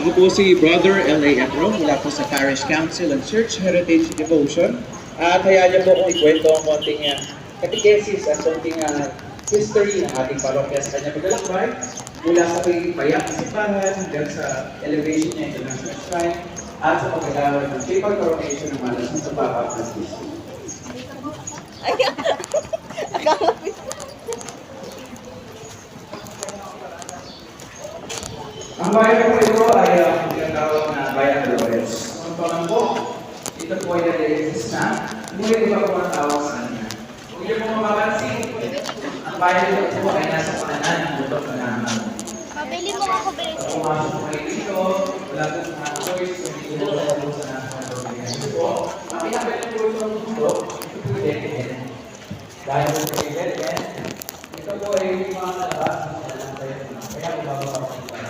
Ako po si Brother L.A. Ebro mula po sa Parish Council and Church Heritage Devotion. At hayaan niyo po kung ikwento ang konting catechesis at konting history ng ating parokya sa kanyang paglalakbay mula sa bayang simbahan hanggang sa elevation niya International Shrine at sa pagkakaroon ng papal coronation ng malas sa Papa Francisco. Ang bayan po ito ay tinatawag na Bayan Dolores. Ang pangalan po, ito po ay nare-exist na, ngunit iba po ang tawag sa kanya. Kung niyo po mapapansin, ang bayan ito po ay nasa pakanan ng butok na naman. Pabili mo ako, Beto. Kung pumasok po kayo dito, wala po sa mga choice, kung hindi po sa po sa nasa ito po, ang pinapit po ito ng butok, ito po yung dead-end. Dahil po yung dead-end, ito po ay yung mga nalabas ng kaya bababa po